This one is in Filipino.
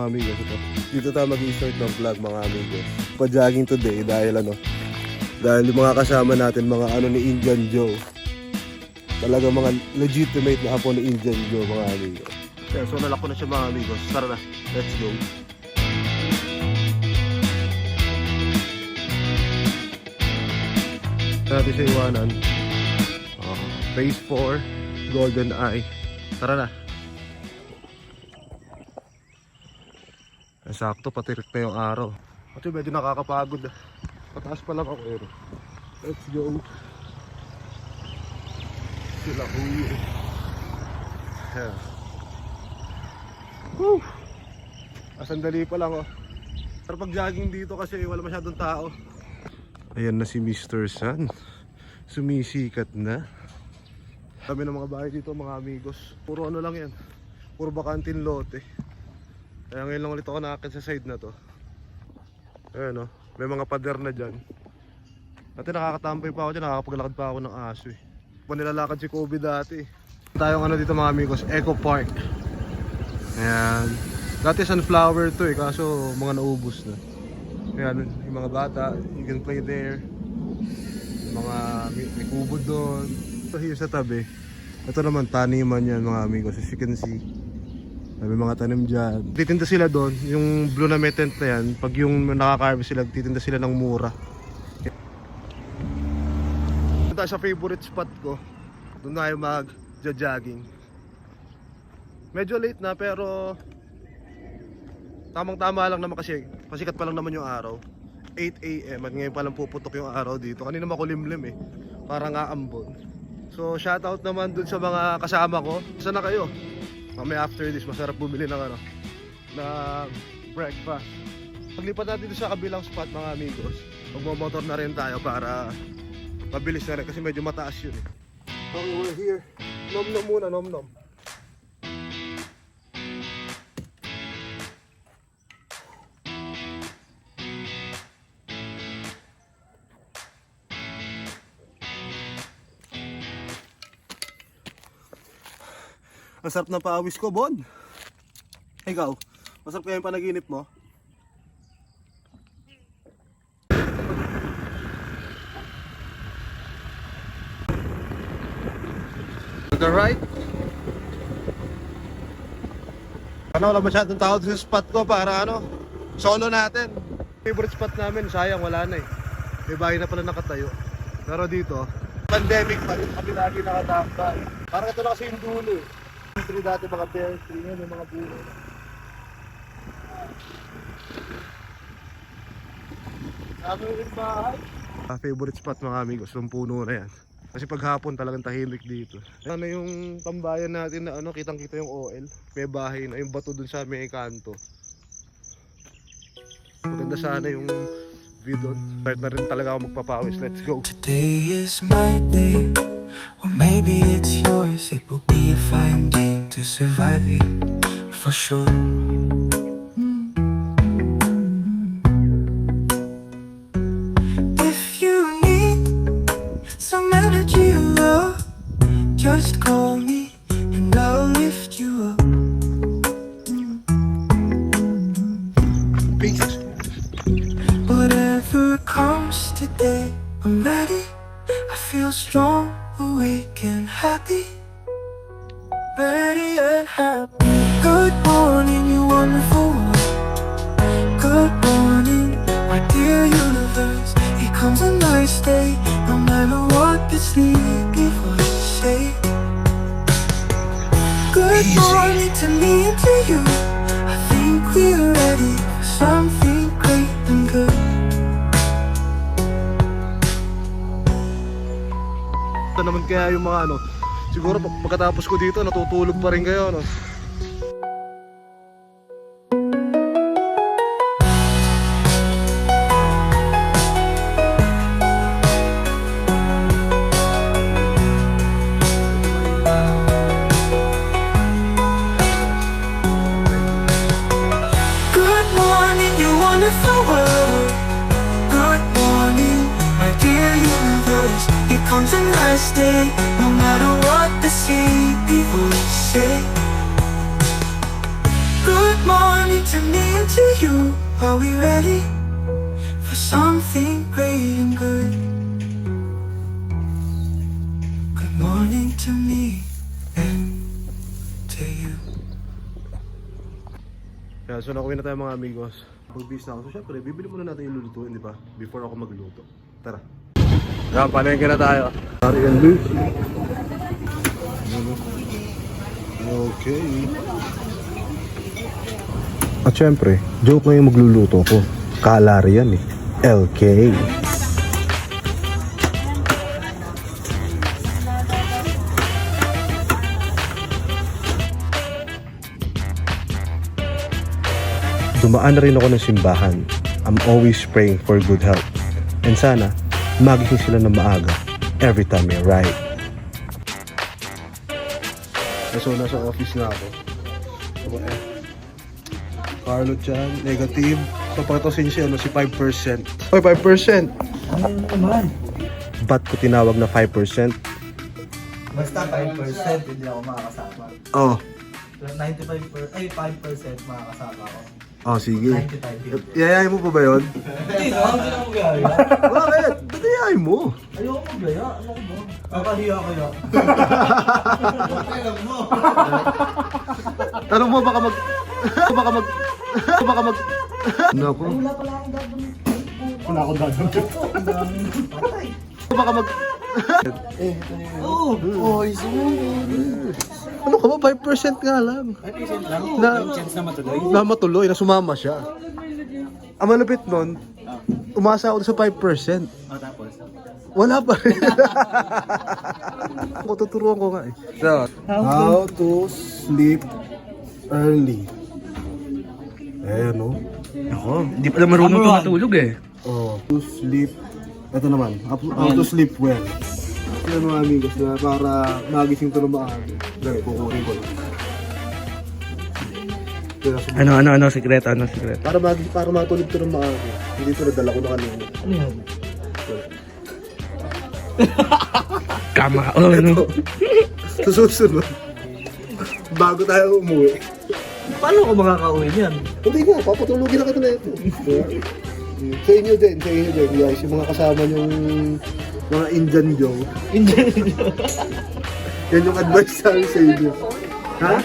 mga amigos. Dito tayo mag-i-start ng vlog mga amigos. Pa-jogging today dahil dahil yung mga kasama natin mga ni Indian Joe. Talaga mga legitimate na apo ni Indian Joe mga amigos. Kaya so nalako na siya mga amigos. Tara na, let's go. Natin siya iwanan. Phase 4, Golden Eye. Tara na. Sakto, patirik na yung araw. Kasi medyo nakakapagod. Pataas pa lang ako eh. Let's go. Sila huwi. Yeah. Woo! Sandali pa lang oh. Pero pag jogging dito kasi wala masyadong tao. Ayan na si Mr. Sun. Sumisikat na. Kami ng mga bahay dito mga amigos. Puro lang yan. Puro bakantin lote. Kaya ngayon lang ulit ako nakakit sa side na to. Ayan o. May mga pader na dyan. Dati nakakatampay pa ako dyan. Nakakapaglakad pa ako ng aso eh. Panilalakad si Kobe dati. Tayong dito mga amigos. Eco Park. Ayan. Dati sunflower to eh. Kaso mga naubos na. Ayan. Yung mga bata. You can play there. May kubo doon. So here sa tabi. Ito naman taniman yan mga amigos. As you can see. May mga tanim dyan. Titinda sila doon. Yung blue na may tent na yan. Pag yung nakaka-harvest sila, titinda sila ng mura. Punta sa favorite spot ko. Doon na tayo mag-jogging. Medyo late na pero tamang-tama lang naman kasi pasikat pa lang naman yung araw. 8 AM at ngayon pa lang puputok yung araw dito. Kanina makulimlim eh. Parang aambon. So shoutout naman dun sa mga kasama ko. Saan na kayo? Mamaya after this, masarap bumili ng ng breakfast. Paglipat natin dito sa kabilang spot mga amigos, magmamotor na rin tayo para mabilis na rin kasi medyo mataas yun eh. Okay, we're here. Nom-nom muna, nom-nom. Ang sarap ng paawis ko, Bon. Ikaw, masarap kaya yung panaginip mo? To the right. Wala masyadong tao sa spot ko para solo natin. Favorite spot namin, sayang wala na eh. May bahay na pala nakatayo. Pero dito, pandemic pa rin kami lagi nakatambay. Parang ito na kasi yung dulo eh. Dati mga bear tree, may mga bulo. Sabi rin bahay. Favorite spot mga amigos, yung puno na yan. Kasi paghapon talagang tahimik dito. Ano yung tambayan natin na kitang kita yung OL. May bahay na, yung bato dun sa may kanto. Maganda sana yung view dun. Start na rin talaga ako magpapawis. Let's go. Today is my day. Or maybe it's yours. It will be a fine day to survive it, for sure. If you need some energy or love, just call me and I'll lift you up. Peace. Whatever comes today, I'm ready. I feel strong, awake and happy. Ready and happy. Good morning, you wonderful world. Good morning, my dear universe. Here comes a nice day, no matter what the sleepy voice say. Good morning to me and to you. I think we're ready for something great and good. Ito naman kaya yung mga siguro pagkatapos ko dito natutulog pa rin kayo Good morning, you wonderful world. Good morning, my dear universe. Here comes a nice day, no matter what the sleepy voice say. Good morning to me and to you. Are we ready for something great and good? Good morning to me and to you. Kaya so nakuwi na tayo mga amigos. Magbis na ako. So syempre, bibili muna natin yung lulutuin, di ba? Before ako magluto. Tara. Yan, palengke na tayo. Sorry and loose. Okay. At syempre, joke na yung magluluto ko. Kalari yan eh. LK. Dumaan na rin ako ng simbahan. I'm always praying for good health. And sana, magising sila ng maaga every time I ride. So, nasa office na ako. Okay. Carlo Chan, negative. So, pakitosin siya, si 5%. Oy, 5%! Ano naman? Ba't ko tinawag na 5%? Basta 5% hindi ako makakasama. Oh. 5% makakasama ako. Oh, sige. 95. Yayayin mo pa ba yun? Hindi na, hindi na ako gaya. Bakit? Ba't yayayin mo? Ayoko maglaya. Ano ko ba? Kakahiya kaya. Alam mo. Tanong mo baka mag... baka mag... Naku. Wala pala akong gagawin. Wala akong gagawin. Patay. Baka mag... Oo. Oy, sumugod. Ano ka ba? 5% nga lang. 5% lang? Na, Chance na matuloy? na matuloy, na sumama siya. Ang malapit nun, umasa ako sa 5%. Tapos? Wala pa rin. Ako tuturuan ko nga eh. So, how to sleep early. Ayan o. Ako, hindi pala marunong tumatulog eh. Oh, to sleep. Ito naman, how to sleep well. Yan mga amigos na para magising to na maaga. Dali, kukunin ko lang. Ano, sekreto. Para matulog to na maaga. Hindi to nadala ko na kanina. Ano yan? Kama, ano. Sa susunod, bago tayo umuwi. Paano ko makakauwi niyan? Hindi nga, papatulugin na kita na ito. Sa inyo din guys, yung mga kasama yung mga Indian Joe. Hindi. Yan yung advice sa inyo. Ha?